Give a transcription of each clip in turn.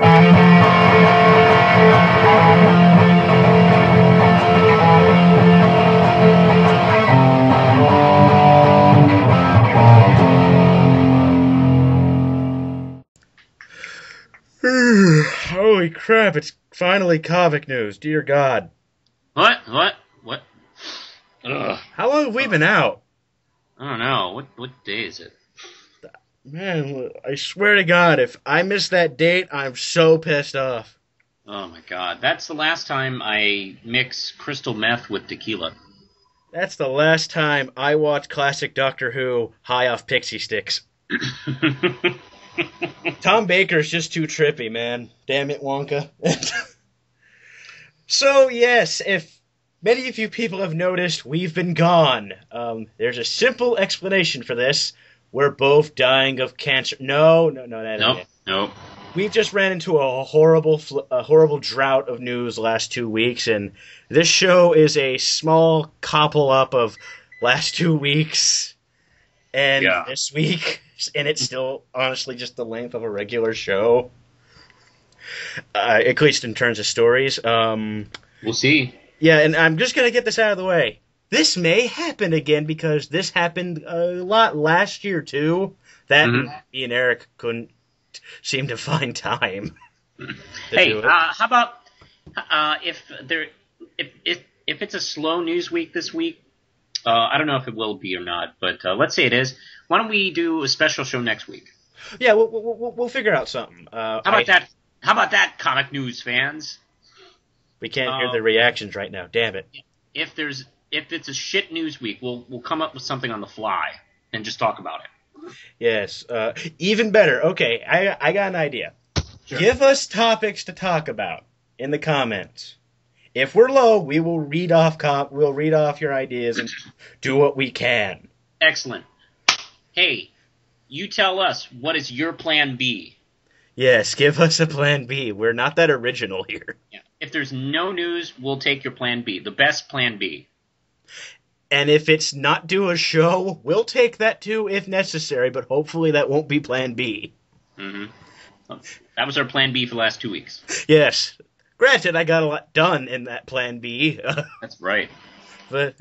Holy crap, it's finally comic news. Dear God. What? Ugh. How long have we been out? I don't know. What day is it? Man, I swear to God, if I miss that date, I'm so pissed off. Oh my God. That's the last time I mix crystal meth with tequila. That's the last time I watched classic Doctor Who high off pixie sticks. Tom Baker's just too trippy, man. Damn it, Wonka. So, yes, if many of you people have noticed, we've been gone. There's a simple explanation for this. We're both dying of cancer. No. Nope. We've just ran into a horrible drought of news the last 2 weeks, and this show is a small couple up of last 2 weeks and this week, and it's still honestly just the length of a regular show, at least in terms of stories. We'll see. Yeah, and I'm just gonna get this out of the way. This may happen again because this happened a lot last year too. That me and Eric couldn't seem to find time. Hey, how about if it's a slow news week this week? I don't know if it will be or not, but let's say it is. Why don't we do a special show next week? Yeah, we'll figure out something. How about that? How about that, comic news fans? We can't hear the reactions right now. Damn it! If it's a shit news week, we'll come up with something on the fly and just talk about it. Yes, even better. Okay, I got an idea. Sure. Give us topics to talk about in the comments. If we're low, we will read off your ideas and do what we can. Excellent. Hey, you tell us, what is your plan B? Yes, give us a plan B. We're not that original here. Yeah. If there's no news, we'll take your plan B, the best plan B. And if it's not do a show, we'll take that too if necessary, but hopefully that won't be plan B. Mm-hmm. That was our plan B for the last 2 weeks. Yes. Granted, I got a lot done in that plan B. That's right. But,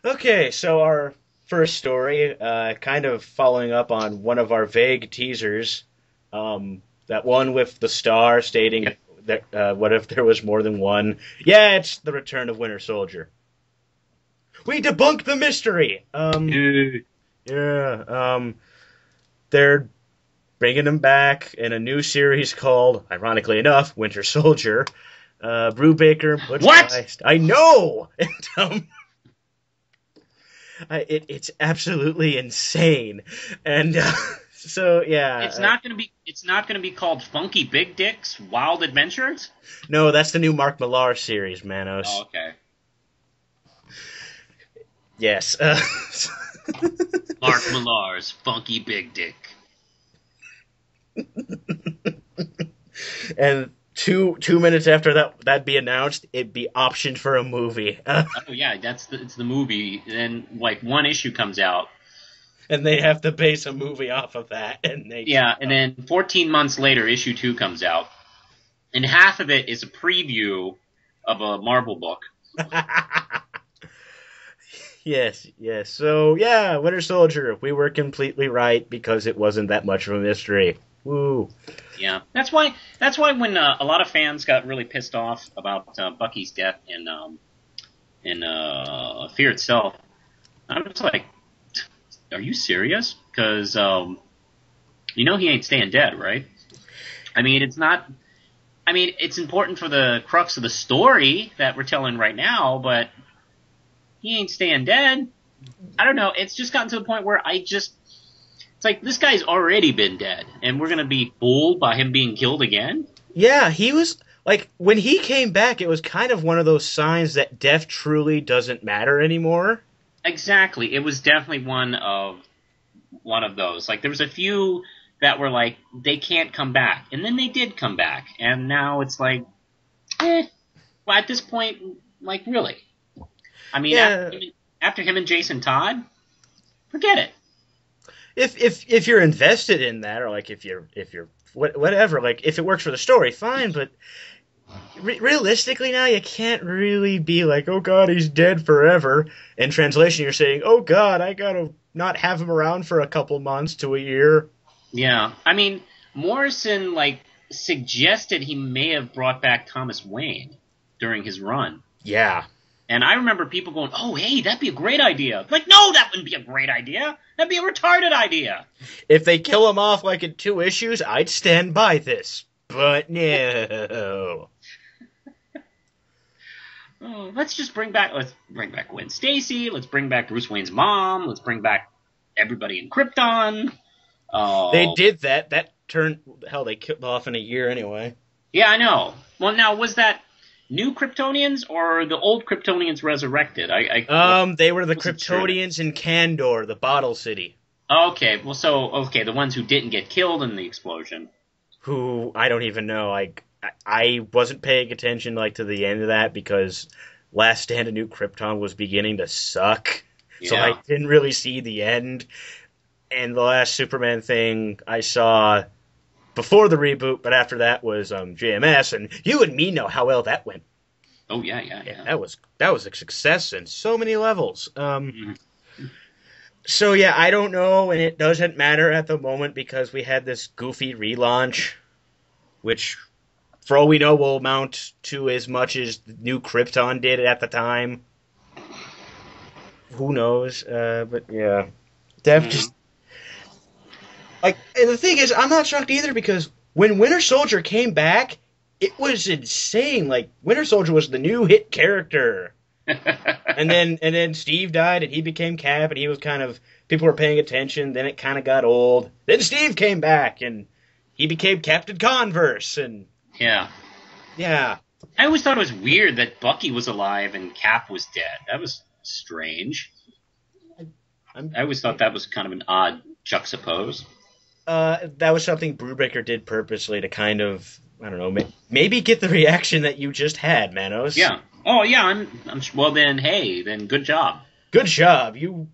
okay, so our first story, kind of following up on one of our vague teasers, that one with the star stating that what if there was more than one? Yeah, it's the return of Winter Soldier. We debunked the mystery! They're bringing him back in a new series called, ironically enough, Winter Soldier. Brubaker, Butch What? Geist. I know! And, it's absolutely insane. And, so, yeah. It's not gonna be called Funky Big Dick's Wild Adventures? No, that's the new Mark Millar series, Manos. Oh, okay. Yes. Mark Millar's Funky Big Dick. And two minutes after that'd be announced, it'd be optioned for a movie. Oh yeah, it's the movie. And then like one issue comes out, and they have to base a movie off of that. And then 14 months later, issue 2 comes out, and half of it is a preview of a Marvel book. Yes. So, yeah, Winter Soldier. We were completely right because it wasn't that much of a mystery. Woo. Yeah, that's why when a lot of fans got really pissed off about Bucky's death in Fear Itself, I was like, are you serious? Because he ain't staying dead, right? I mean, it's important for the crux of the story that we're telling right now, but he ain't staying dead. I don't know. It's just gotten to the point where it's like, this guy's already been dead, and we're going to be fooled by him being killed again? Yeah, he was, like, when he came back, it was kind of one of those signs that death truly doesn't matter anymore. Exactly. It was definitely one of those. Like, there was a few that were like, they can't come back. And then they did come back. And now it's like, well, at this point, like, really? I mean, after him and Jason Todd, forget it. if you're invested in that, or like if you're whatever, like if it works for the story, fine. But realistically, now you can't really be like, oh God, he's dead forever. In translation, you're saying, oh God, I gotta not have him around for a couple months to a year. Yeah, I mean, Morrison suggested he may have brought back Thomas Wayne during his run. Yeah. And I remember people going, oh, hey, that'd be a great idea. Like, no, that wouldn't be a great idea. That'd be a retarded idea. If they kill him off like in 2 issues, I'd stand by this. But no. Oh, let's bring back Gwen Stacy. Let's bring back Bruce Wayne's mom. Let's bring back everybody in Krypton. They did that. That turned... Hell, they killed off in a year anyway. Yeah, I know. Well, now, was that new Kryptonians or the old Kryptonians resurrected? They were the Kryptonians in Kandor, the Bottle City. Okay, well, the ones who didn't get killed in the explosion. Who, I don't even know, I wasn't paying attention, to the end of that, because Last Stand of New Krypton was beginning to suck. Yeah. So I didn't really see the end. And the last Superman thing I saw before the reboot, but after that was JMS, and you and me know how well that went. Oh yeah. That was a success in so many levels. So yeah, I don't know, and it doesn't matter at the moment because we had this goofy relaunch, which, for all we know, will amount to as much as New Krypton did at the time. Who knows? But yeah, just. And the thing is, I'm not shocked either because when Winter Soldier came back, it was insane. Winter Soldier was the new hit character, and then Steve died and he became Cap, and he was people were paying attention. Then it kind of got old. Then Steve came back and he became Captain Converse, and yeah. I always thought it was weird that Bucky was alive and Cap was dead. That was strange. I always thought that was kind of an odd juxtapose. That was something Brubaker did purposely to kind of, I don't know, maybe get the reaction that you just had, Manos. Yeah. Oh, yeah, I'm well then, hey, then good job. Good job. You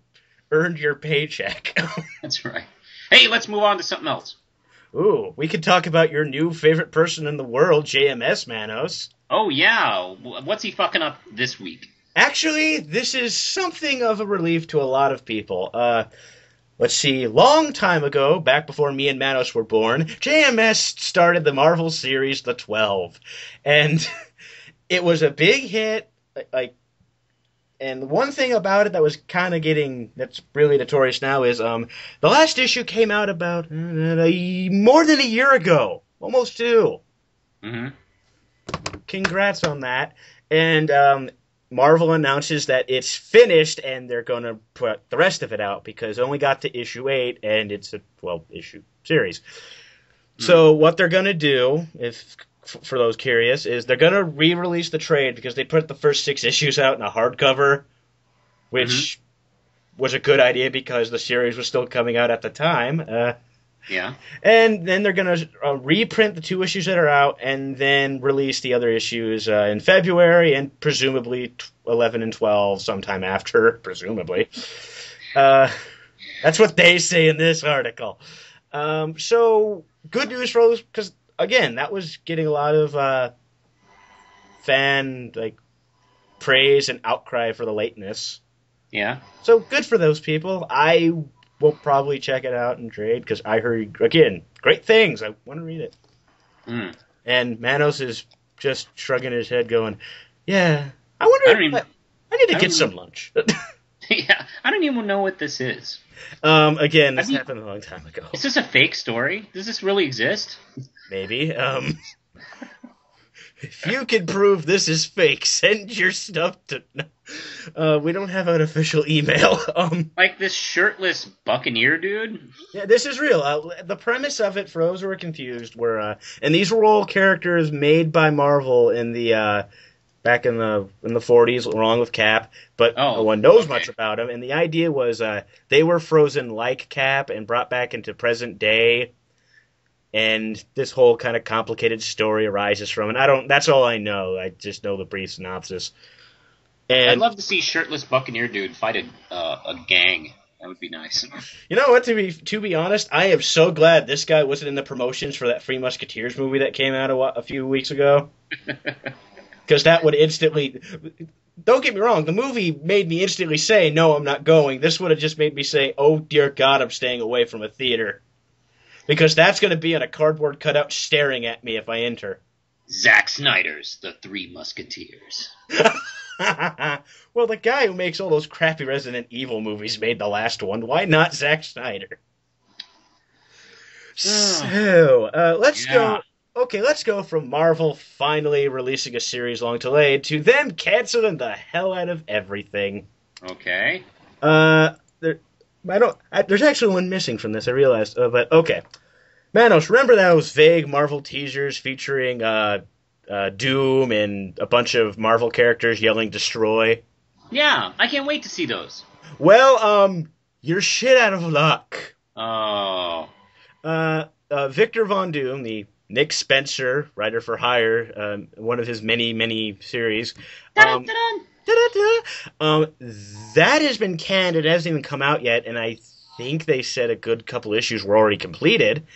earned your paycheck. That's right. Hey, let's move on to something else. Ooh, we could talk about your new favorite person in the world, JMS, Manos. Oh, yeah. What's he fucking up this week? Actually, this is something of a relief to a lot of people. Let's see, long time ago, back before me and Manos were born, JMS started the Marvel series The 12. And it was a big hit, and one thing about it that was kind of that's really notorious now is, the last issue came out about more than a year ago. Almost 2. Mm-hmm. Congrats on that. And, Marvel announces that it's finished and they're going to put the rest of it out because it only got to issue 8 and it's a 12-issue series. So what they're going to do, for those curious, is they're going to re-release the trade because they put the first 6 issues out in a hardcover, which was a good idea because the series was still coming out at the time. Yeah. And then they're going to reprint the 2 issues that are out and then release the other issues in February and presumably 11 and 12 sometime after, presumably. That's what they say in this article. So, good news for those, because, again, that was getting a lot of fan praise and outcry for the lateness. Yeah. So, good for those people. I will probably check it out and trade because I heard, again, great things. I want to read it. And Manos is just shrugging his head going, yeah, I need to get some lunch. Yeah, I don't even know what this is. Again, this happened a long time ago. Is this a fake story? Does this really exist? Maybe. If you can prove this is fake, send your stuff to... we don't have an official email. Like this shirtless Buccaneer dude? Yeah, this is real. The premise of it, for those who are confused, were... and these were all characters made by Marvel in the... back in the 40s, along with Cap, but no one knows much about him. And the idea was they were frozen like Cap and brought back into present day. And this whole kind of complicated story arises from it. That's all I know. I just know the brief synopsis. And I'd love to see shirtless Buccaneer dude fight a gang. That would be nice. You know what? To be honest, I am so glad this guy wasn't in the promotions for that Three Musketeers movie that came out a few weeks ago. Because that would instantly. Don't get me wrong, the movie made me instantly say, no, I'm not going. This would have just made me say, oh, dear God, I'm staying away from a theater. Because that's going to be on a cardboard cutout staring at me if I enter. Zack Snyder's The Three Musketeers. Well, the guy who makes all those crappy Resident Evil movies made the last one. Why not Zack Snyder? So, let's go. Okay, let's go from Marvel finally releasing a series long delayed to them canceling the hell out of everything. Okay. There's actually one missing from this. I realized, but okay. Manos, remember those vague Marvel teasers featuring Doom and a bunch of Marvel characters yelling "Destroy"? Yeah, I can't wait to see those. Well, you're shit out of luck. Oh. Victor Von Doom, the Nick Spencer writer for hire, one of his many series. That has been canned. It hasn't even come out yet, and I think they said a good couple issues were already completed.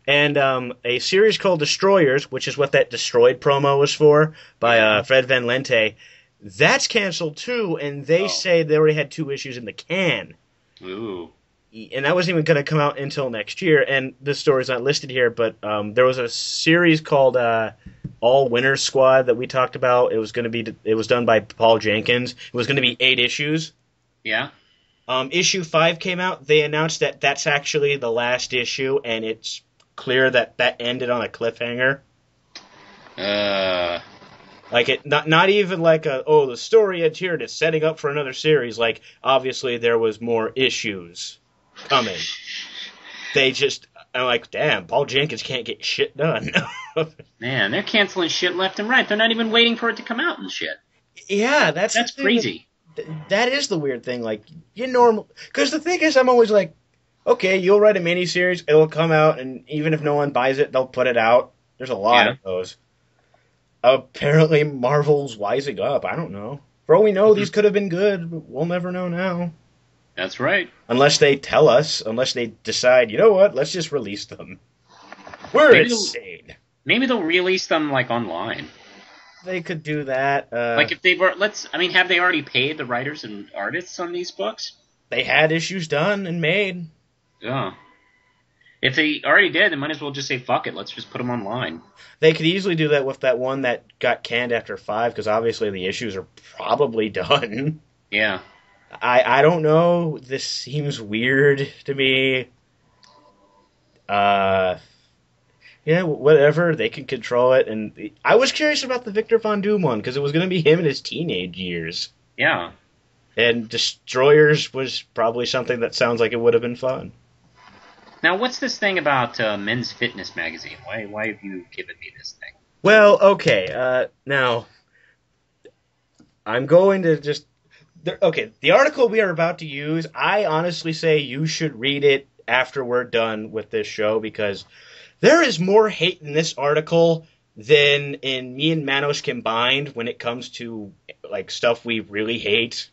And a series called Destroyers, which is what that Destroyed promo was for, by Fred Van Lente, that's canceled too, and they say they already had 2 issues in the can. Ooh. And that wasn't even going to come out until next year, and this story's not listed here, but there was a series called All Winners Squad that we talked about. It was done by Paul Jenkins. It was going to be 8 issues. Yeah. Issue 5 came out. They announced that that's actually the last issue, and it's clear that ended on a cliffhanger. Like it, not even like the story ends here and it's setting up for another series. Like obviously there was more issues coming. I'm like, damn, Paul Jenkins can't get shit done. Man, they're canceling shit left and right. They're not even waiting for it to come out and shit. Yeah, that's crazy. That is the weird thing. Like, because the thing is, I'm always like, okay, you'll write a miniseries, it'll come out, and even if no one buys it, they'll put it out. There's a lot of those. Apparently, Marvel's wising up. I don't know. For all we know, these could have been good, but we'll never know now. That's right. Unless they tell us, unless they decide, you know what, let's just release them. We're insane. Maybe they'll release them, like, online. They could do that. Like, if they were, have they already paid the writers and artists on these books? They had issues done and made. Yeah. If they already did, they might as well just say, fuck it, let's just put them online. They could easily do that with that one that got canned after 5, because obviously the issues are probably done. Yeah. I don't know. This seems weird to me. Yeah, whatever. They can control it. And I was curious about the Victor Von Doom one, because it was going to be him in his teenage years. Yeah. And Destroyers was probably something that sounds like it would have been fun. Now, what's this thing about Men's Fitness magazine? Why have you given me this thing? Well, okay. Now, I'm going to just... Okay, the article we are about to use, I honestly say you should read it after we're done with this show, because there is more hate in this article than in me and Manos combined when it comes to like stuff we really hate.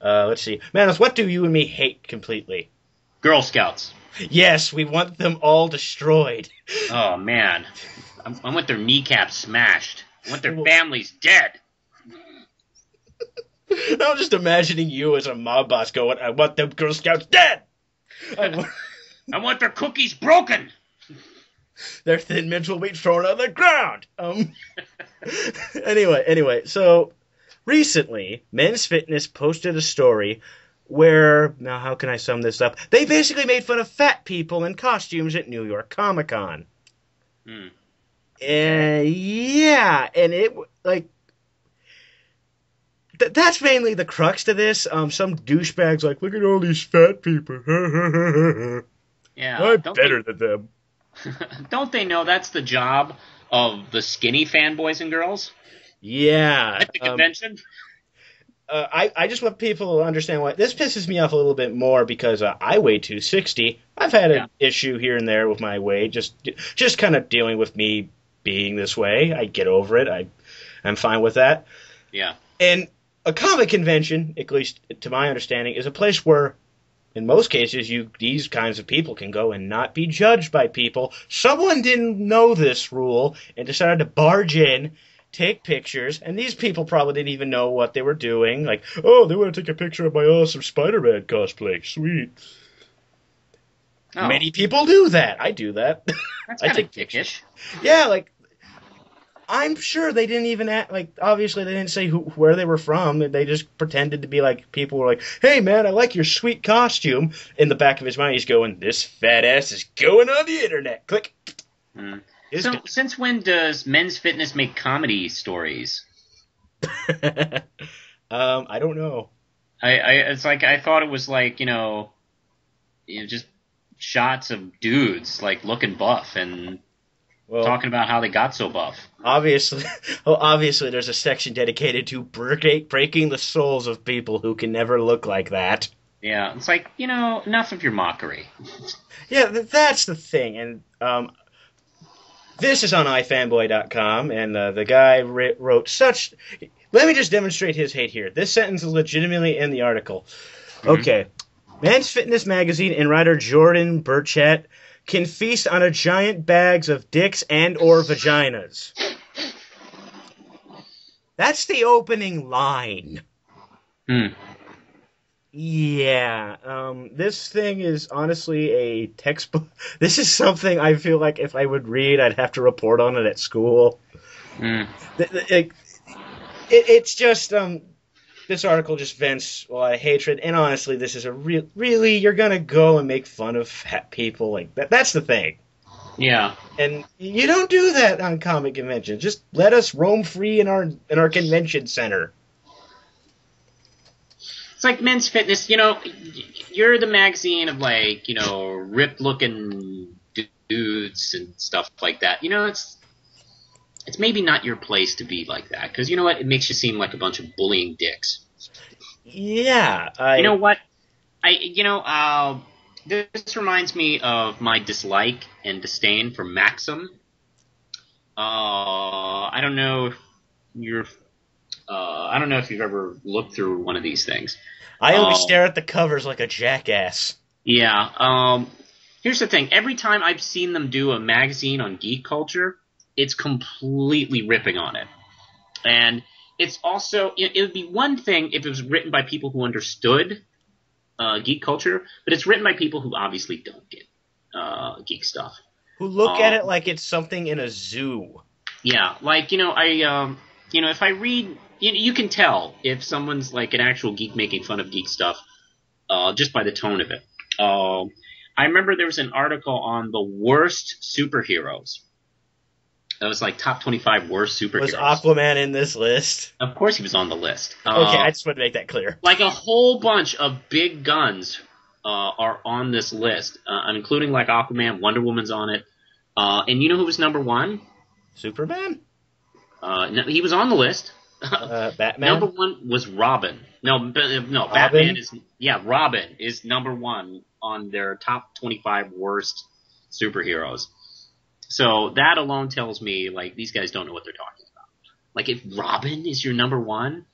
Let's see. Manos, what do you and me hate completely? Girl Scouts. Yes, we want them all destroyed. Oh, man. I want their kneecaps smashed. I want their families dead. I'm just imagining you as a mob boss going, I want them Girl Scouts dead! I want their cookies broken! Their Thin Mints will be thrown on the ground! Anyway, so recently, Men's Fitness posted a story where, now how can I sum this up? They basically made fun of fat people in costumes at New York Comic Con. Yeah, and it, like, that's mainly the crux to this. Some douchebags like, look at all these fat people. Yeah, I'm better than them. Don't they know that's the job of the skinny fanboys and girls? Yeah. At the convention? I just want people to understand why. This pisses me off a little bit more because I weigh 260. I've had an issue here and there with my weight, just kind of dealing with me being this way. I get over it. I'm fine with that. Yeah. And a comic convention, at least to my understanding, is a place where in most cases, these kinds of people can go and not be judged by people. Someone didn't know this rule and decided to barge in, take pictures, and these people probably didn't even know what they were doing. Like, oh, they want to take a picture of my awesome Spider-Man cosplay. Sweet. Oh, Many people do that. I do that. that's I kind of take pictures. dickish. Yeah, like I'm sure they didn't even act like. Obviously, they didn't say where they were from. They just pretended to be like people were like, "Hey, man, I like your sweet costume." In the back of his mind, he's going, "This fat ass is going on the internet." Click. Mm. Is So, since when does Men's Fitness make comedy stories? I don't know. It's like I thought it was like just shots of dudes like looking buff and Well, talking about how they got so buff. obviously, well, obviously, there's a section dedicated to breaking the souls of people who can never look like that. Yeah, it's like enough of your mockery. Yeah, that's the thing, and this is on ifanboy.com, and the guy wrote such. Let me just demonstrate his hate here. This sentence is legitimately in the article. Mm-hmm. Okay. Men's Fitness magazine and writer Jordan Burchett can feast on a giant bags of dicks and or vaginas. That's the opening line. Hmm. Yeah, this thing is honestly a textbook. This is something I feel like if I would read, I'd have to report on it at school. Mm. It's just this article just vents a lot of hatred, and honestly, this is a really you're gonna go and make fun of fat people like that. That's the thing, Yeah. and you don't do that on comic conventions. Just let us roam free in our convention center. It's like Men's Fitness, you're the magazine of like, ripped looking dudes and stuff like that. It's maybe not your place to be like that because you know what? It makes you seem like a bunch of bullying dicks. Yeah, You know what? This reminds me of my dislike and disdain for Maxim. I don't know if I don't know if you've ever looked through one of these things. I only stare at the covers like a jackass. Yeah. Here's the thing. Every time I've seen them do a magazine on geek culture, it's completely ripping on it. And it's also, it would be one thing if it was written by people who understood geek culture, but it's written by people who obviously don't get geek stuff. Who look at it like it's something in a zoo. Yeah, like, if I read, you can tell if someone's like an actual geek making fun of geek stuff just by the tone of it. I remember there was an article on the worst superheroes. That was like top 25 worst superheroes. Was Aquaman in this list? Of course he was on the list. Okay, I just want to make that clear. Like a whole bunch of big guns are on this list, including like Aquaman, Wonder Woman's on it. And you know who was number one? Superman? No, he was on the list. Batman? Number one was Robin. No, Robin? Batman is... Yeah, Robin is number one on their top 25 worst superheroes. So that alone tells me, like, these guys don't know what they're talking about. Like, if Robin is your number one...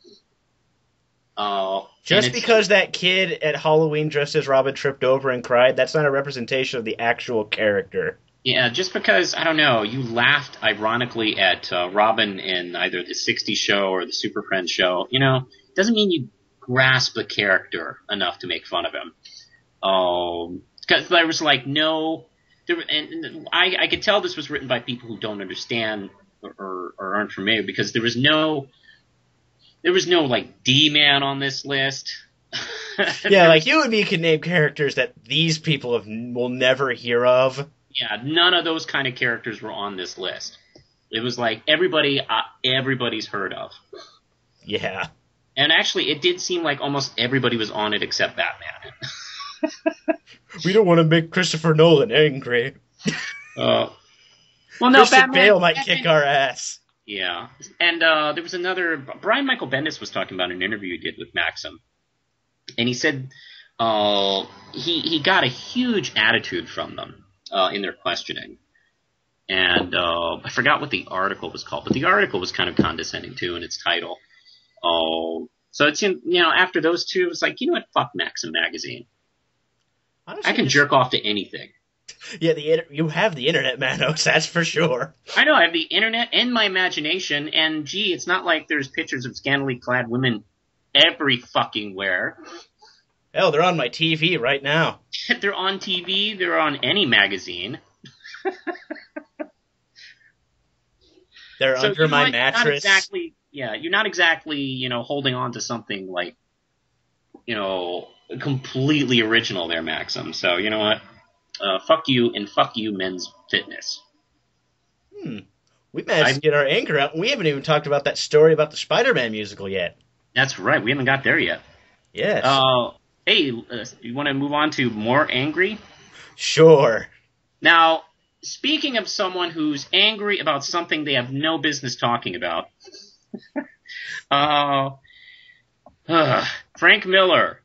just because that kid at Halloween dressed as Robin tripped over and cried, that's not a representation of the actual character. Yeah, just because, I don't know, you laughed ironically at Robin in either the 60s show or the Super Friends show, doesn't mean you grasp the character enough to make fun of him. Because there was like no... And I could tell this was written by people who don't understand or aren't familiar because there was no like D-Man on this list. Yeah, like you and me could name characters that these people will never hear of. Yeah, none of those kind of characters were on this list. It was like everybody's heard of. Yeah. And actually, it did seem like almost everybody was on it except Batman. We don't want to make Christopher Nolan angry. Well, no, Christian Bale might kick our ass. Yeah. And there was another... Brian Michael Bendis was talking about an interview he did with Maxim. And he said he got a huge attitude from them in their questioning. And I forgot what the article was called, but the article was kind of condescending, too, in its title. So it's after those two, it was like, you know what, fuck Maxim magazine. I Honestly, can jerk off to anything. yeah, you have the internet, Manos. That's for sure. I know I have the internet and my imagination, and gee, it's not like there's pictures of scantily clad women every fucking where. Hell, they're on my TV right now. They're on TV, they're on any magazine. They're So under my you're not mattress. exactly, yeah, you're not exactly, holding on to something like, completely original there, Maxim. So you know what? Fuck you and fuck you, men's fitness. Hmm. We managed to get our anger out, and we haven't even talked about that story about the Spider-Man musical yet. That's right. We haven't got there yet. Yes. Hey, you want to move on to more angry? Sure. Now, speaking of someone who's angry about something they have no business talking about, Frank Miller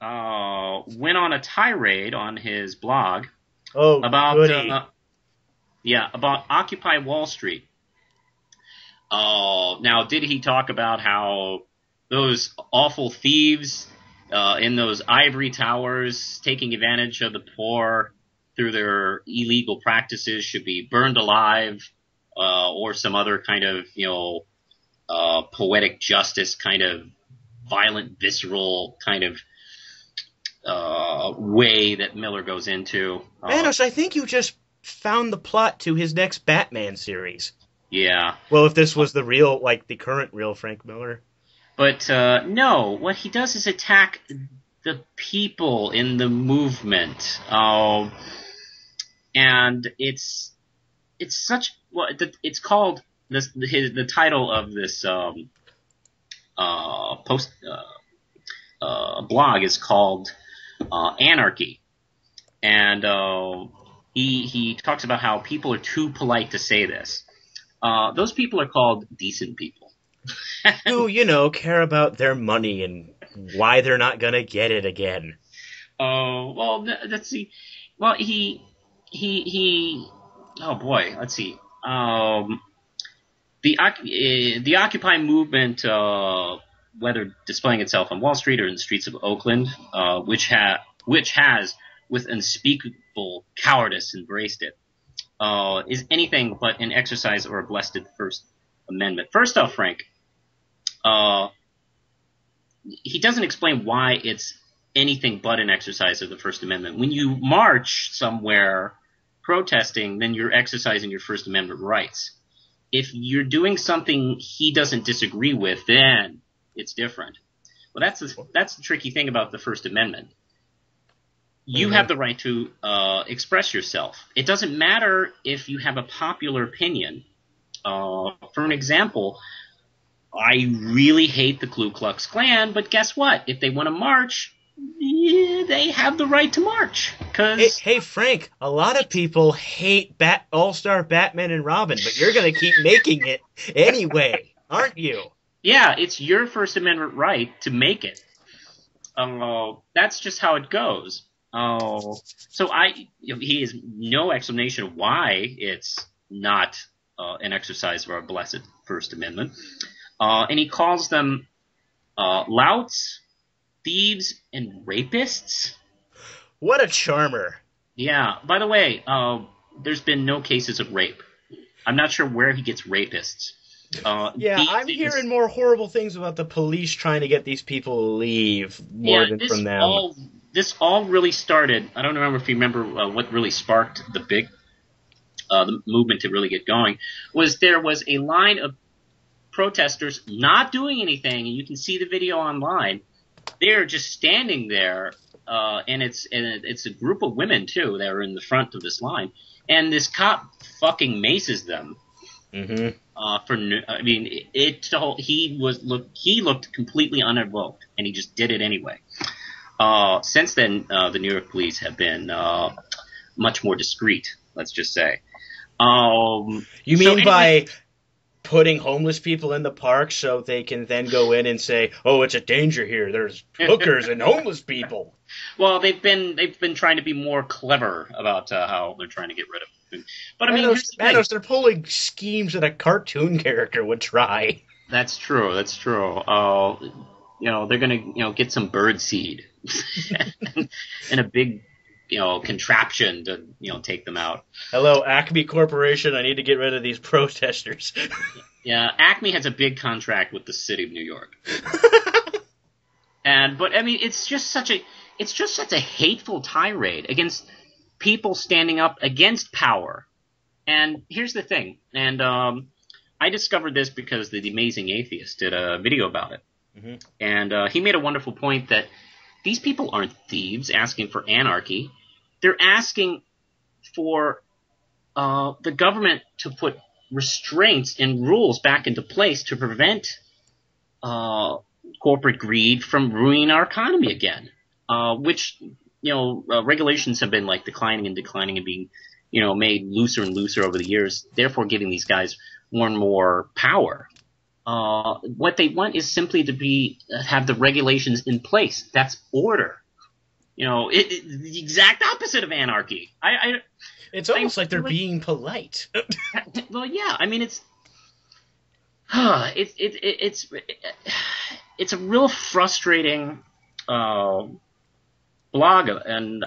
went on a tirade on his blog Oh, about goody. about Occupy Wall Street. Now, did he talk about how those awful thieves in those ivory towers taking advantage of the poor through their illegal practices should be burned alive, or some other kind of, poetic justice kind of violent, visceral kind of way that Miller goes into? Manos, I think you just found the plot to his next Batman series. Yeah. Well, if this was the real, like, the current real Frank Miller. But no, what he does is attack the people in the movement. And it's such, well, it's called, the title of this post blog is called Anarchy. And he talks about how people are too polite to say this. Those people are called decent people. Who, care about their money and why they're not gonna get it again. Well, let's see. Well, he, oh boy, let's see. The Occupy movement, whether displaying itself on Wall Street or in the streets of Oakland, which has, with unspeakable cowardice, embraced it, is anything but an exercise or a blessed First Amendment. First off, Frank, he doesn't explain why it's anything but an exercise of the First Amendment. When you march somewhere protesting, then you're exercising your First Amendment rights. If you're doing something he doesn't disagree with, then it's different. Well, that's the tricky thing about the First Amendment. You have the right to express yourself. It doesn't matter if you have a popular opinion. For an example, I really hate the Ku Klux Klan, but guess what? If they want to march, they have the right to march. Hey, Frank, a lot of people hate All-Star Batman and Robin, but you're going to keep making it anyway, aren't you? Yeah, it's your First Amendment right to make it. That's just how it goes. So he has no explanation of why it's not an exercise of our blessed First Amendment. And he calls them louts, thieves, and rapists. What a charmer. Yeah. By the way, there's been no cases of rape. I'm not sure where he gets rapists. I'm hearing more horrible things about the police trying to get these people to leave more than from them. This all really started. I don't remember if you remember what really sparked the movement to really get going. There was a line of protesters not doing anything, and you can see the video online. They're just standing there, and it's a group of women too that are in the front of this line, and this cop fucking maces them. Mm-hmm. He looked completely unprovoked, and he just did it anyway. Since then, the New York police have been much more discreet, let's just say. By putting homeless people in the park so they can then go in and say, "Oh, it's a danger here. There's hookers and homeless people." Well, they've been trying to be more clever about how they're trying to get rid of them. But Manos, they're pulling schemes that a cartoon character would try. That's true. They're gonna get some bird seed. and a big, contraption to, take them out. Hello, Acme Corporation. I need to get rid of these protesters. Yeah, Acme has a big contract with the city of New York. But I mean, it's just such a hateful tirade against people standing up against power. And here's the thing, and I discovered this because the Amazing Atheist did a video about it. Mm-hmm. And he made a wonderful point that these people aren't thieves asking for anarchy. They're asking for the government to put restraints and rules back into place to prevent corporate greed from ruining our economy again, which regulations have been like declining and being made looser and looser over the years, therefore giving these guys more and more power. What they want is simply to have the regulations in place. That's order. The exact opposite of anarchy. It's almost like they're being polite. Well, yeah. I mean, it's a real frustrating blog, and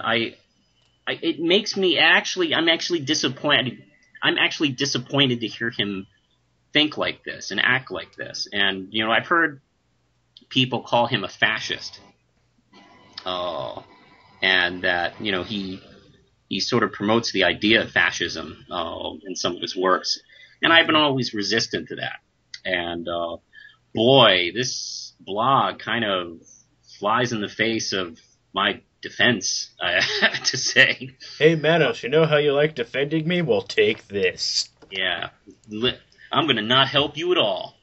it makes me I'm actually disappointed. I'm actually disappointed to hear him think like this and act like this. And I've heard people call him a fascist, and that he sort of promotes the idea of fascism in some of his works, and I've been always resistant to that. And boy, this blog kind of flies in the face of my defense, I have to say. Hey, Manos, you know how you like defending me? Well, take this. Yeah, I'm going to not help you at all.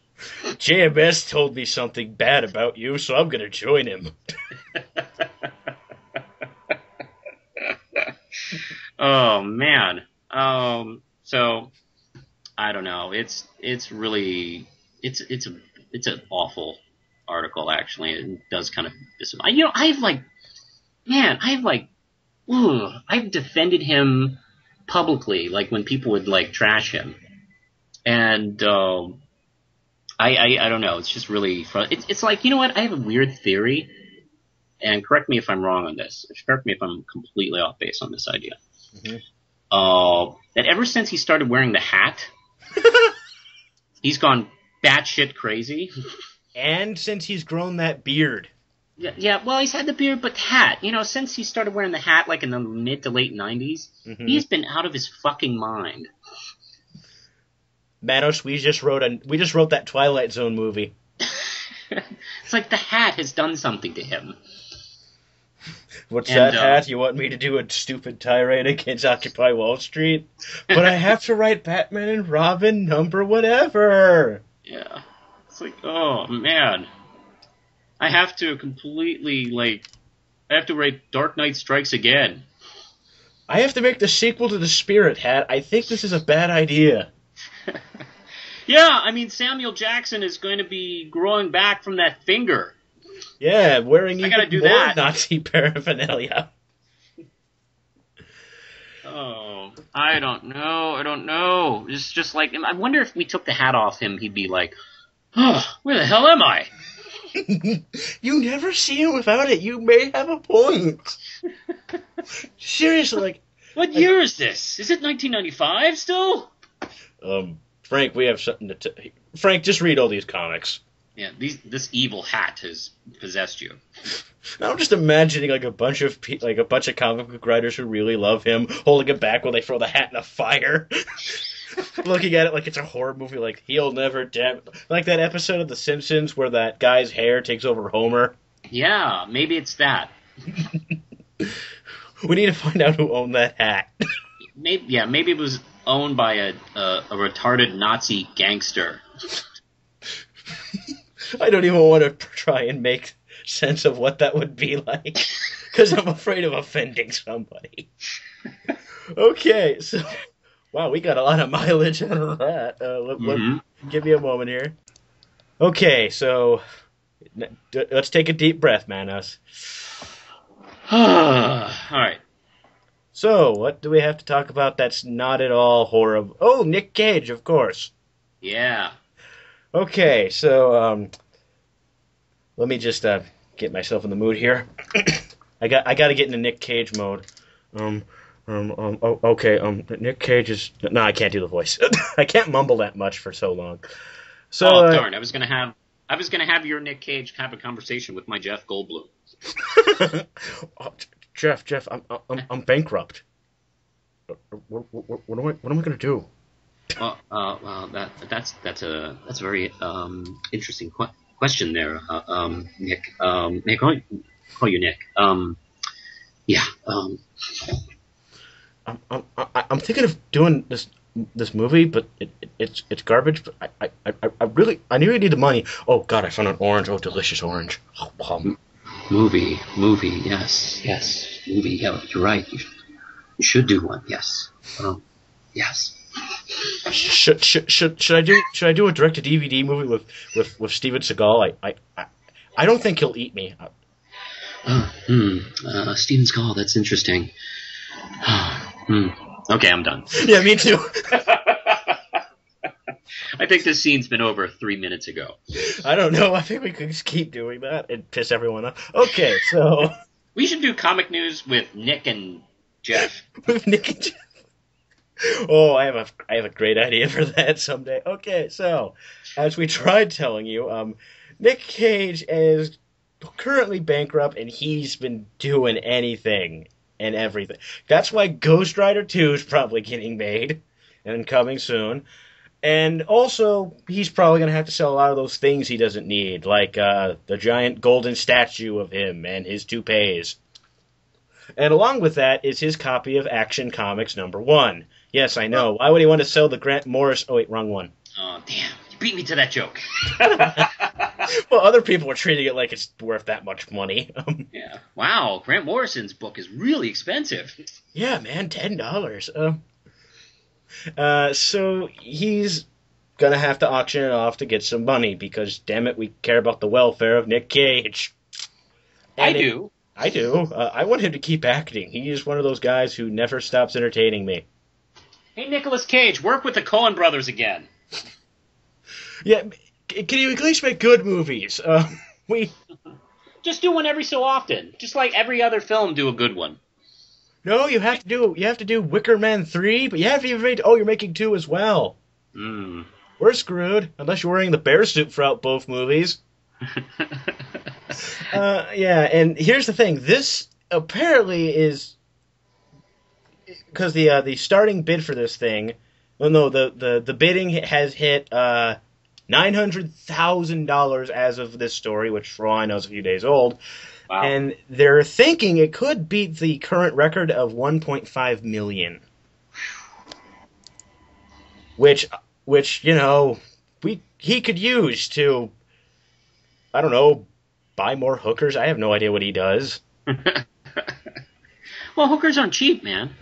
JMS told me something bad about you, so I'm going to join him. Oh, man. So, I don't know. It's really, it's an awful article, actually. It does kind of disappoint. I've defended him publicly, like when people would like trash him, and I don't know. It's just really fun. It's like, you know what? I have a weird theory, and correct me if I'm wrong on this. Correct me if I'm completely off base on this idea. Mm-hmm. That ever since he started wearing the hat, he's gone batshit crazy. And since he's grown that beard. Yeah, well, he's had the beard, but hat. Since he started wearing the hat, like in the mid to late 90s, mm-hmm. He's been out of his fucking mind. Manos, we just wrote that Twilight Zone movie. It's like the hat has done something to him. What's that hat? You want me to do a stupid tirade against Occupy Wall Street? But I have to write Batman and Robin number whatever. Yeah. It's like, oh, man. I have to write Dark Knight Strikes Again. I have to make the sequel to the Spirit hat. I think this is a bad idea. Yeah, I mean, Samuel Jackson is going to be growing back from that finger. Yeah, wearing even more Nazi paraphernalia. Oh, I don't know. It's just like, I wonder if we took the hat off him, he'd be like, oh, where the hell am I? You never see him without it. You may have a point. Seriously, like... What year is this? Is it 1995 still? Frank, we have something to Frank, just read all these comics. Yeah, this evil hat has possessed you. I'm just imagining like a bunch of comic book writers who really love him holding it back while they throw the hat in a fire. Looking at it like it's a horror movie, like he'll never like that episode of The Simpsons where that guy's hair takes over Homer. Yeah, maybe it's that. We need to find out who owned that hat. Maybe it was owned by a retarded Nazi gangster. I don't even want to try and make sense of what that would be like, because I'm afraid of offending somebody. Okay, so... Wow, we got a lot of mileage out of that. Give me a moment here. Okay, so let's take a deep breath, Manos. All right. So, what do we have to talk about that's not at all horrible? Oh, Nick Cage, of course. Yeah. Okay, so let me just get myself in the mood here. I got to get into Nick Cage mode. Okay. Nick Cage is no, I can't do the voice. I can't mumble that much for so long. So, Oh darn! I was gonna have your Nick Cage have a conversation with my Jeff Goldblum. oh, Jeff, I'm bankrupt. What am I gonna do? Well, that's a very interesting question there, Nick. Nick, call you Nick. Yeah. I'm thinking of doing this movie, but it's garbage. But I really need the money. Oh God, I found an orange. Oh, delicious orange. Oh. Movie. Yes. Movie. Yeah, you're right. You should do one. Yes. Yes. Should I do a direct to DVD movie with Steven Seagal? I don't think he'll eat me. Steven Seagal. That's interesting. Okay, I'm done. Yeah, me too. I think this scene's been over 3 minutes ago. I don't know. I think we could just keep doing that and piss everyone off. Okay, so we should do comic news with Nick and Jeff. With Nick and Jeff. Oh, I have a great idea for that someday. Okay, so as we tried telling you, Nick Cage is currently bankrupt, and he's been doing anything and everything. That's why Ghost Rider 2 is probably getting made and coming soon. And also, he's probably going to have to sell a lot of those things he doesn't need, like the giant golden statue of him and his toupees. And along with that is his copy of Action Comics #1. Yes, I know. Why would he want to sell the Grant Morrison... Oh, wait, wrong one. Oh, damn. You beat me to that joke. Well, other people are treating it like it's worth that much money. Yeah. Wow, Grant Morrison's book is really expensive. Yeah, man, $10. So he's going to have to auction it off to get some money because, damn it, we care about the welfare of Nick Cage. And I do. I want him to keep acting. He is one of those guys who never stops entertaining me. Hey, Nicolas Cage, work with the Coen brothers again. Yeah, can you at least make good movies? We just do one every so often. Just like every other film, do a good one. No, you have to do Wicker Man 3, but you have to even make... Oh, you're making 2 as well. We're screwed, unless you're wearing the bear suit throughout both movies. Yeah, and here's the thing. This apparently is... Because the starting bid for this thing... Well, no, the bidding has hit $900,000 as of this story, which for all I know is a few days old. Wow. And they're thinking it could beat the current record of $1.5 million. Which you know, he could use to, I don't know, buy more hookers. I have no idea what he does. Well, hookers aren't cheap, man.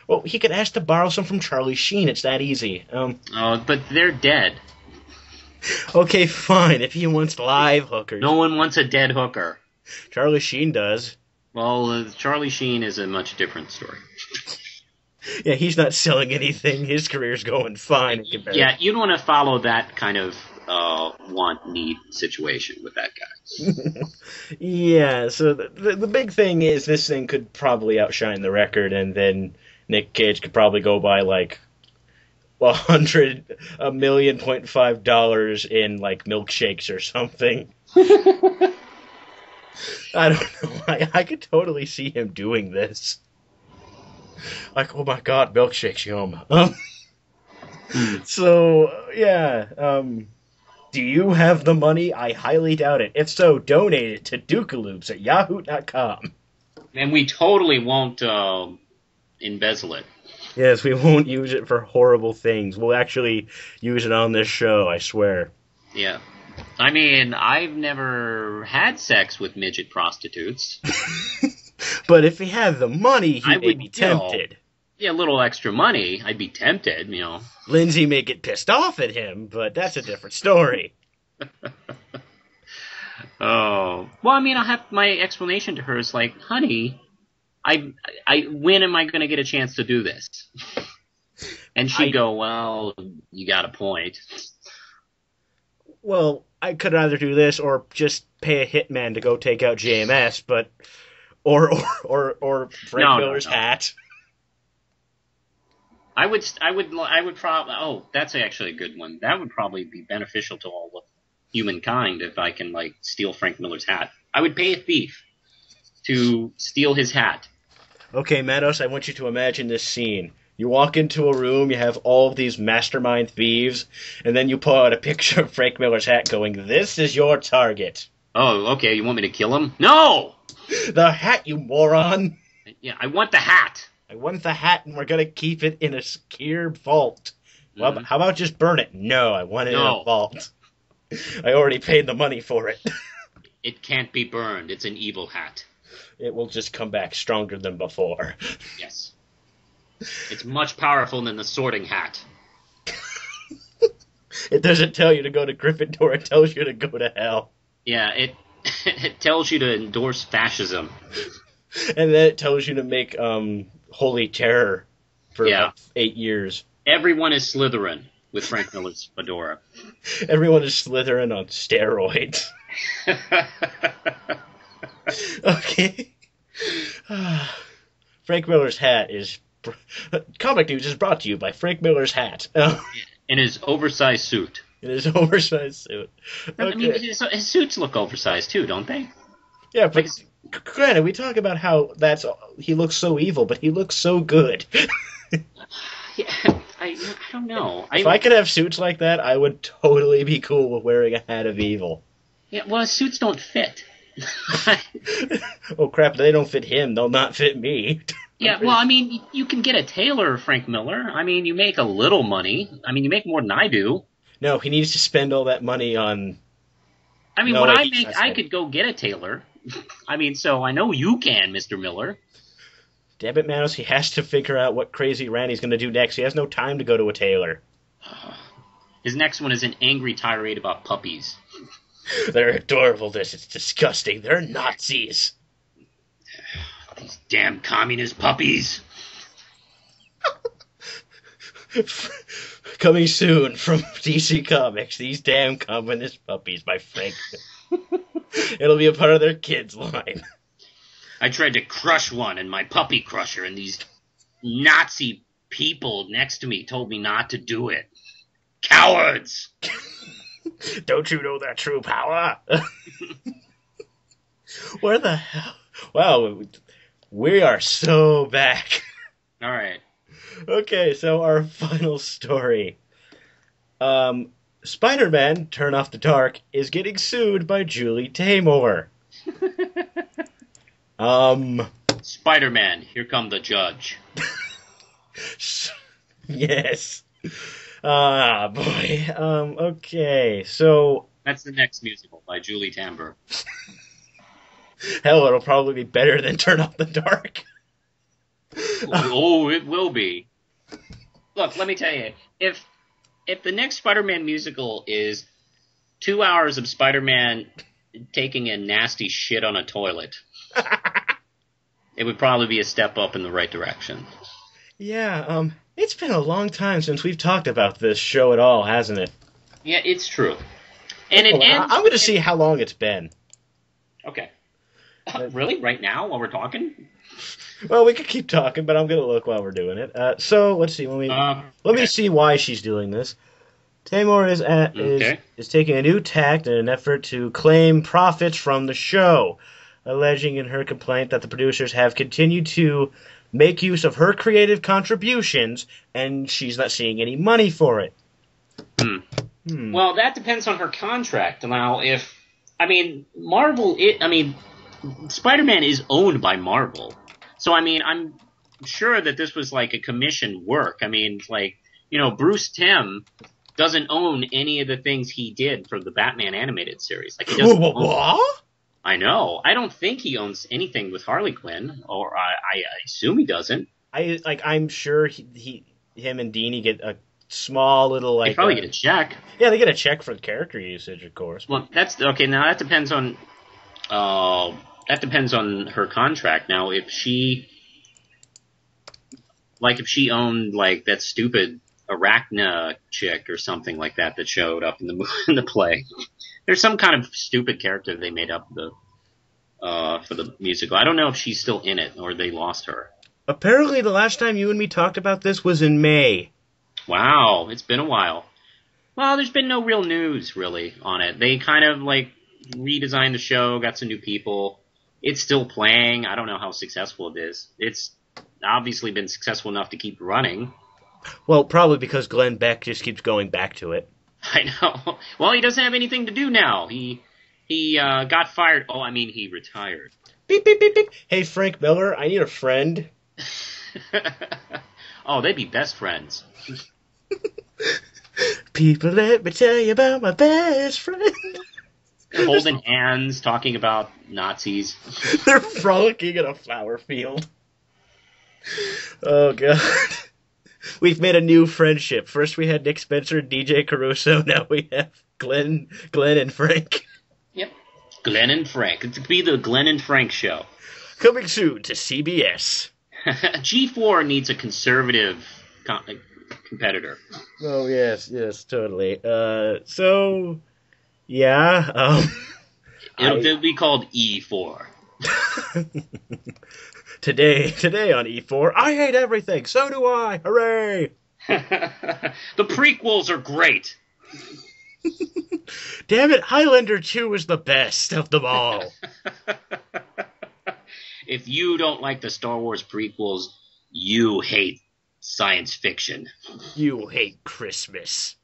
Well, he could ask to borrow some from Charlie Sheen. It's that easy. But they're dead. Okay, fine. If he wants live hookers. No one wants a dead hooker. Charlie Sheen does. Well, Charlie Sheen is a much different story. Yeah, he's not selling anything. His career's going fine. Yeah, you don't want to follow that kind of want-need situation with that guy. Yeah, so the big thing is this thing could probably outshine the record, and then Nick Cage could probably go buy like $1.5 million in like milkshakes or something. I don't know. I could totally see him doing this. Like, oh my God, milkshakes, yum. So yeah. Do you have the money? I highly doubt it. If so, donate it to Dukaloops at yahoo.com. And we totally won't embezzle it. Yes, we won't use it for horrible things. We'll actually use it on this show, I swear. Yeah. I mean, I've never had sex with midget prostitutes. But if he had the money, he may be tempted. Yeah, a little extra money, I'd be tempted, you know. Lindsay may get pissed off at him, but that's a different story. Oh. Well, I mean, I'll have my explanation to her is like, honey, when am I going to get a chance to do this? And she'd go, well, you got a point. Well, I could either do this or just pay a hitman to go take out JMS, but or Frank No, no, Miller's no. hat. I would probably. Oh, that's actually a good one. That would probably be beneficial to all of humankind if I can like steal Frank Miller's hat. I would pay a thief to steal his hat. Okay, Manos, I want you to imagine this scene. You walk into a room, you have all of these mastermind thieves, and then you pull out a picture of Frank Miller's hat going, "This is your target." Oh, okay. You want me to kill him? No. The hat, you moron! Yeah, I want the hat. I want the hat, and we're gonna keep it in a secure vault. Well, Mhm. how about just burn it? No, I want it in a No. vault. I already paid the money for it. It can't be burned. It's an evil hat. It will just come back stronger than before. Yes. It's much powerful than the sorting hat. It doesn't tell you to go to Gryffindor, it tells you to go to hell. Yeah, it it tells you to endorse fascism. And then it tells you to make Holy Terror for Yeah. like 8 years. Everyone is Slytherin with Frank Miller's fedora. Everyone is Slytherin on steroids. Okay. Frank Miller's hat is... Comic News is brought to you by Frank Miller's hat. In his oversized suit. In his oversized suit. I mean, Okay. his suits look oversized too, don't they? Yeah, but granted, we talk about how he looks so evil, but he looks so good. Yeah, I don't know. If I could have suits like that, I would totally be cool with wearing a hat of evil. Yeah, well, his suits don't fit. Oh crap, they don't fit him, they'll not fit me. Yeah, well, I mean, you can get a tailor, Frank Miller. I mean, you make a little money. I mean, you make more than I do. No, he needs to spend all that money on... I mean, No, what wait, I he's make, not I spending. could go get a tailor. I mean, so I know you can, Mr. Miller. Damn it, Manos, he has to figure out what crazy Randy's going to do next. He has no time to go to a tailor. His next one is an angry tirade about puppies. They're adorable, this. It's disgusting. They're Nazis. These damn communist puppies. Coming soon from DC Comics, these damn communist puppies by Frank. It'll be a part of their kids' line. I tried to crush one in my puppy crusher, and these Nazi people next to me told me not to do it. Cowards! Don't you know that true power? Where the hell? Wow, we are so back. All right. Okay, so our final story. Spider-Man, Turn Off the Dark, is getting sued by Julie Taymor. Spider-Man, here come the judge. Yes. Ah, boy. Okay, so... That's the next musical by Julie Taymor. Hell, it'll probably be better than Turn Off the Dark. Oh, it will be. Look, let me tell you, if the next Spider-Man musical is 2 hours of Spider-Man taking a nasty shit on a toilet, it would probably be a step up in the right direction. Yeah, it's been a long time since we've talked about this show at all, hasn't it? Yeah, it's true. And it Hold on, ends... I'm going to see how long it's been. Okay. Really? Right now, while we're talking? Well, we could keep talking, but I'm going to look while we're doing it. So, let's see. Let me see why she's doing this. Taymor is taking a new tack in an effort to claim profits from the show, alleging in her complaint that the producers have continued to make use of her creative contributions, and she's not seeing any money for it. Well, that depends on her contract. Now, Spider-Man is owned by Marvel. So, I'm sure that this was like a commissioned work. Bruce Timm doesn't own any of the things he did for the Batman animated series. Like, he doesn't own... What? I know. I don't think he owns anything with Harley Quinn, or I assume he doesn't. I'm sure him and Dini get a small little They probably get a check. Yeah, they get a check for the character usage, of course. Well, that's okay. Now that depends on her contract. Now, if she owned like that stupid Arachna chick or something like that showed up in the play, there's some kind of stupid character they made up. for the musical. I don't know if she's still in it or they lost her. Apparently, the last time you and me talked about this was in May. Wow, it's been a while. Well, there's been no real news, really, on it. They kind of, like, redesigned the show, got some new people. It's still playing. I don't know how successful it is. It's obviously been successful enough to keep running. Well, probably because Glenn Beck just keeps going back to it. I know. Well, he doesn't have anything to do now. He got fired. Oh, I mean, he retired. Beep, beep, beep, beep. Hey, Frank Miller, I need a friend. Oh, they'd be best friends. People, let me tell you about my best friend. They're holding hands, talking about Nazis. They're frolicking in a flower field. Oh, God. We've made a new friendship. First we had Nick Spencer and DJ Caruso. Now we have Glenn and Frank. Yep. Glenn and Frank. It could be the Glenn and Frank show. Coming soon to CBS. G4 needs a conservative competitor. Oh, yes, totally. So, yeah. It'll be called E4. Today on E4, I hate everything. So do I. Hooray! The prequels are great. Damn it, Highlander 2 is the best of them all. If you don't like the Star Wars prequels, you hate science fiction. You hate Christmas.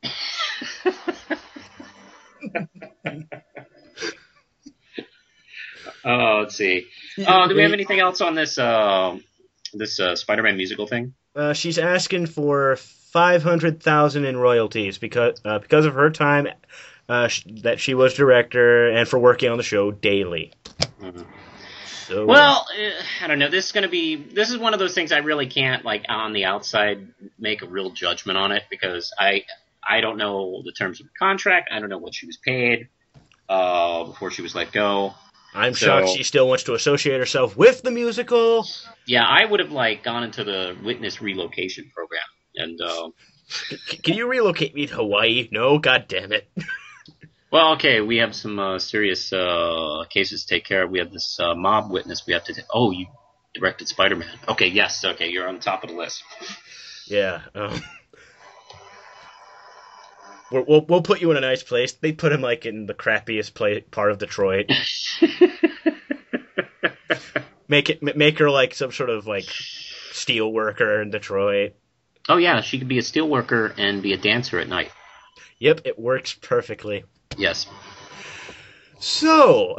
Oh, let's see. Do we have anything else on this Spider-Man musical thing? She's asking for $500,000 in royalties because of her time that she was director and for working on the show daily. Mm-hmm. So, well, I don't know. This is one of those things I really can't, like, on the outside make a real judgment on it because I don't know the terms of the contract. I don't know what she was paid before she was let go. I'm shocked she still wants to associate herself with the musical. Yeah, I would have gone into the witness relocation program. And can you relocate me to Hawaii? No, god damn it. Well, okay, we have some serious cases to take care of. We have this mob witness we have to. Oh, you directed Spider-Man. Okay, yes. Okay, you're on the top of the list. Yeah. We'll put you in a nice place. They put him in the crappiest part of Detroit. Make her some sort of steel worker in Detroit. Oh yeah, she could be a steel worker and be a dancer at night. Yep, it works perfectly. Yes. So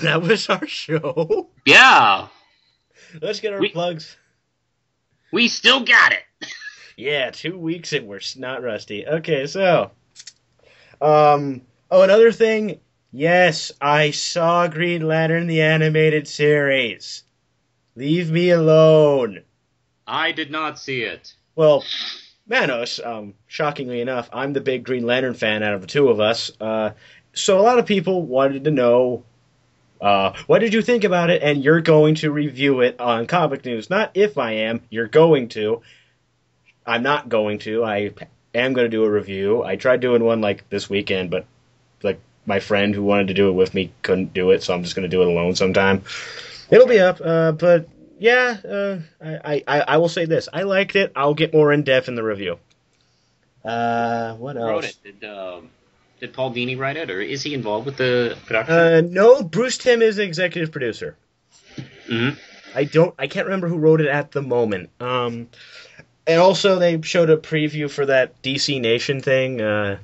that was our show. Yeah. Let's get our plugs. We still got it. Yeah, 2 weeks and we're not rusty. Okay, so. Another thing. Yes, I saw Green Lantern the animated series. Leave me alone. I did not see it. Well, Manos, shockingly enough, I'm the big Green Lantern fan out of the two of us. So a lot of people wanted to know, what did you think about it? And you're going to review it on Comic News. Not if I am. You're going to. I'm not going to. I am going to do a review. I tried doing one this weekend, but my friend who wanted to do it with me couldn't do it, so I'm just going to do it alone sometime. It'll be up, but yeah, I will say this. I liked it. I'll get more in-depth in the review. What else? Who wrote it? Did Paul Dini write it, or is he involved with the production? No, Bruce Timm is the executive producer. Mm-hmm. I can't remember who wrote it at the moment. And also they showed a preview for that DC Nation thing.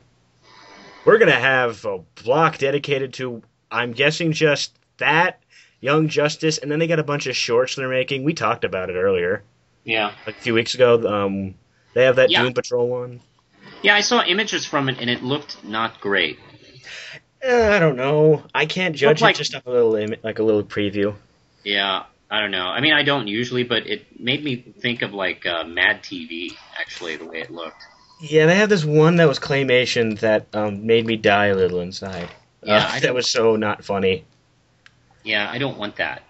We're going to have a block dedicated to, I'm guessing, just that, Young Justice, and then they got a bunch of shorts they're making. We talked about it earlier. Yeah. A few weeks ago. They have that Doom Patrol one. Yeah, I saw images from it, and it looked not great. I don't know. I can't judge it just off a little a little preview. Yeah, I don't know. I mean, I don't usually, but it made me think of Mad TV, actually, the way it looked. Yeah, they have this one that was claymation that made me die a little inside. Yeah, that was so not funny. Yeah, I don't want that.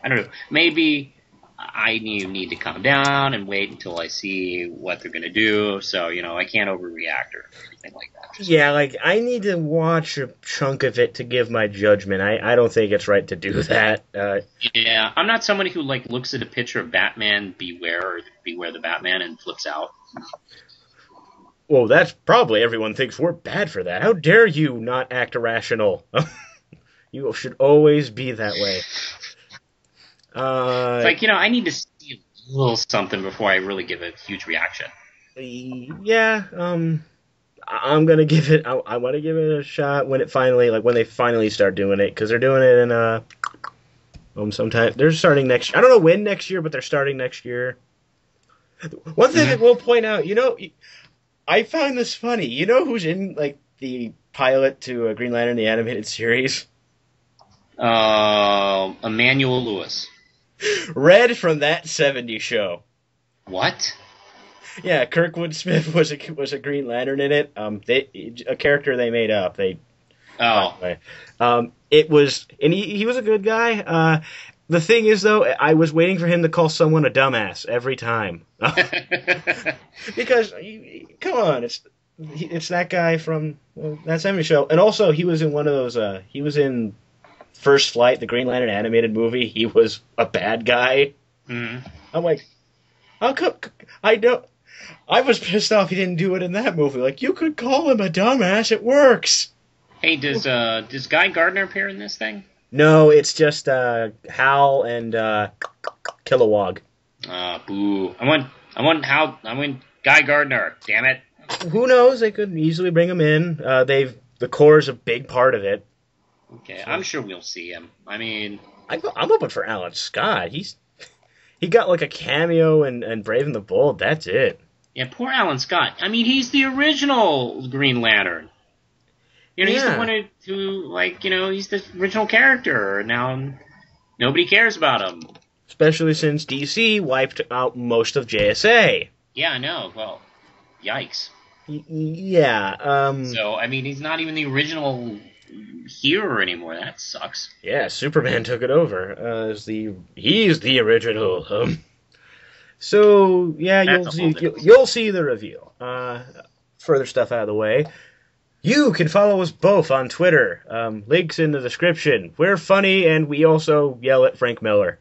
I don't know. Maybe I need to calm down and wait until I see what they're going to do. So, I can't overreact or anything like that. Yeah, like, I need to watch a chunk of it to give my judgment. I don't think it's right to do that. Yeah, I'm not somebody who, like, looks at a picture of Batman, Beware, or Beware the Batman, and flips out. Well, that's probably everyone thinks we're bad for that. How dare you not act irrational? You should always be that way. It's like, I need to see a little something before I really give a huge reaction. Yeah, I'm gonna give it. I want to give it a shot when they finally start doing it, because they're doing it in sometime. They're starting next. I don't know when next year, but they're starting next year. One thing I will point out, I found this funny. You know who's in like the pilot to Green Lantern the animated series? Emmanuel Lewis. Red from That 70s Show. What? Yeah, Kirkwood Smith was a Green Lantern in it. A character they made up. It was, and he was a good guy. The thing is, though, I was waiting for him to call someone a dumbass every time. Because, come on, it's that guy from That 70s Show. And also, he was in one of those, he was in First Flight, the Green Lantern animated movie. He was a bad guy. Mm-hmm. I'm like, how come, I was pissed off he didn't do it in that movie. Like, you could call him a dumbass, it works. Hey, does Guy Gardner appear in this thing? No, it's just Hal and Kilowog. Boo! I want Guy Gardner. Damn it! Who knows? They could easily bring him in. The core is a big part of it. Okay, so. I'm sure we'll see him. I mean, I'm hoping for Alan Scott. He got like a cameo in Brave and the Bold. That's it. Yeah, poor Alan Scott. I mean, he's the original Green Lantern. He's the one who he's the original character. Now, nobody cares about him. Especially since DC wiped out most of JSA. Yeah, I know. Well, yikes. Yeah. So, I mean, he's not even the original hero anymore. That sucks. Yeah, Superman took it over. He's the original. So, yeah, you'll see the review. Further stuff out of the way. You can follow us both on Twitter. Links in the description. We're funny, and we also yell at Frank Miller.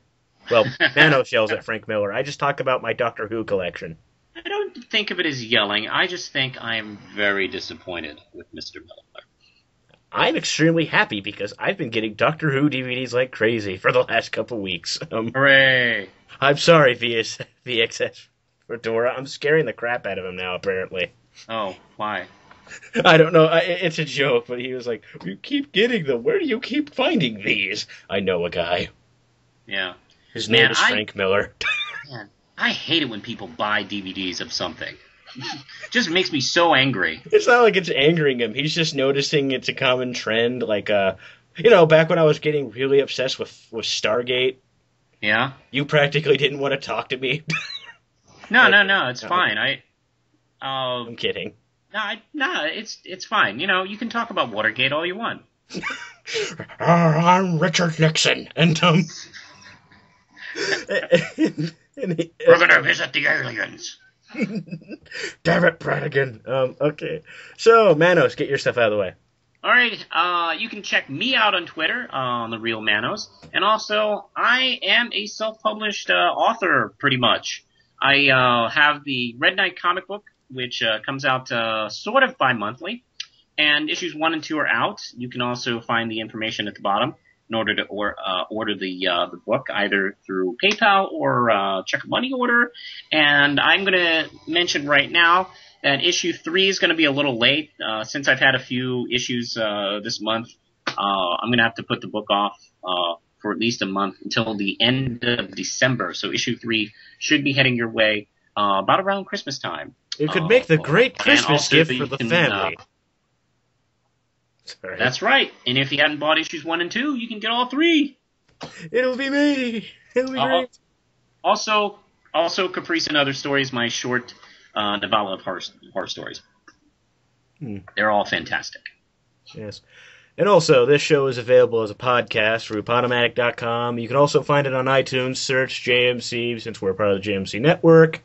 Well, Manos yells at Frank Miller. I just talk about my Doctor Who collection. I don't think of it as yelling. I just think I'm very disappointed with Mr. Miller. I'm extremely happy because I've been getting Doctor Who DVDs like crazy for the last couple weeks. Hooray! I'm sorry, VXS Fedora. I'm scaring the crap out of him now, apparently. Oh, why? I don't know. It's a joke, but he was like, "You keep getting them. Where do you keep finding these?" I know a guy. Yeah. His name is Frank Miller. Man, I hate it when people buy DVDs of something. Just makes me so angry. It's not like it's angering him. He's just noticing it's a common trend. Like, back when I was getting really obsessed with Stargate. Yeah? You practically didn't want to talk to me. No, it's fine. I'm kidding. No, it's fine. You can talk about Watergate all you want. I'm Richard Nixon, and we're gonna visit the aliens. Damn it, Brannigan. Okay. So, Manos, get your stuff out of the way. All right. You can check me out on Twitter, on The Real Manos. And also, I am a self-published author, pretty much. I have the Red Knight comic book, which comes out sort of bi-monthly. And issues 1 and 2 are out. You can also find the information at the bottom in order to order the book, either through PayPal or check a money order. And I'm going to mention right now that issue 3 is going to be a little late. Since I've had a few issues this month, I'm going to have to put the book off for at least a month until the end of December. So issue 3 should be heading your way about around Christmas time. It could make the great Christmas gift for the family. Sorry. That's right. And if you hadn't bought issues 1 and 2, you can get all 3. It'll be me. It'll be great. Also, Caprice and Other Stories, my short novella of horror stories. They're all fantastic. Yes. And also, this show is available as a podcast through Podomatic.com. You can also find it on iTunes. Search JMC, since we're part of the JMC network.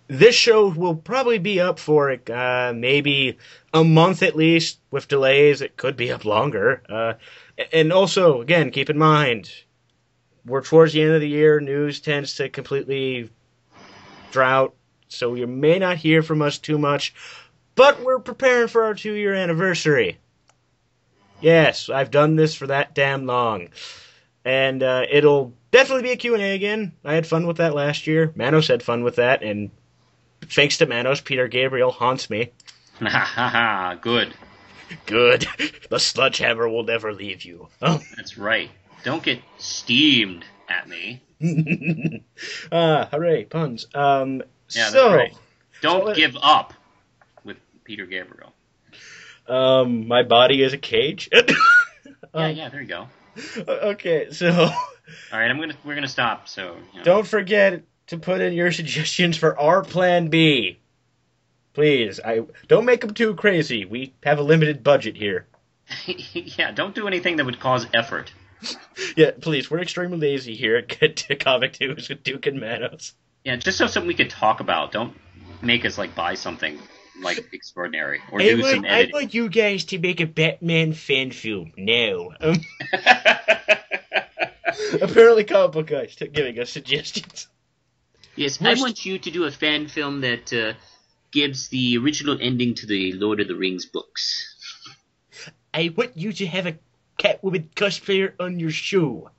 This show will probably be up for maybe a month at least, with delays. It could be up longer. And also, again, keep in mind, we're towards the end of the year. News tends to completely drought, so you may not hear from us too much. But we're preparing for our 2-year anniversary. Yes, I've done this for that damn long. And it'll definitely be a Q&A again. I had fun with that last year. Manos had fun with that, and thanks to Manos, Peter Gabriel haunts me. Ha ha ha, good. Good. The sledgehammer will never leave you. Oh. That's right. Don't get steamed at me. Hooray, puns. Yeah, that's right. Don't give up with Peter Gabriel. My body is a cage. Yeah, there you go. Okay, so... All right, we're gonna stop, so... You know. Don't forget to put in your suggestions for our plan B. Please, don't make them too crazy. We have a limited budget here. Yeah, don't do anything that would cause effort. Yeah, please, we're extremely lazy here at Comic News with Duke and Manos. Yeah, just something we could talk about. Don't make us, buy something, extraordinary. Or do some editing. I want you guys to make a Batman fan film now. Apparently comic book guys giving us suggestions. Yes, I want you to do a fan film that gives the original ending to the Lord of the Rings books. I want you to have a Catwoman cosplayer on your show.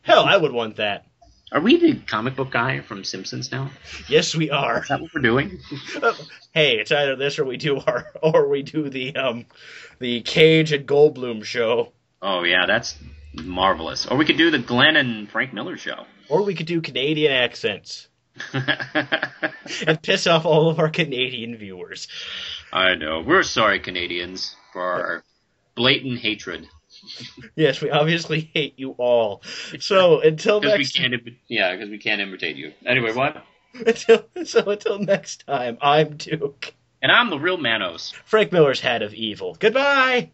Hell, I would want that. Are we the comic book guy from Simpsons now? Yes, we are. Is that what we're doing? Hey, it's either this or we do the Cage and Goldblum show. Oh yeah, that's marvelous. Or we could do the Glenn and Frank Miller show. Or we could do Canadian accents. And piss off all of our Canadian viewers. I know. We're sorry, Canadians, for our blatant hatred. Yes, we obviously hate you all. So until next time. Yeah, because we can't imitate you. Anyway, what? Until next time, I'm Duke. And I'm the real Manos. Frank Miller's Hat of Evil. Goodbye!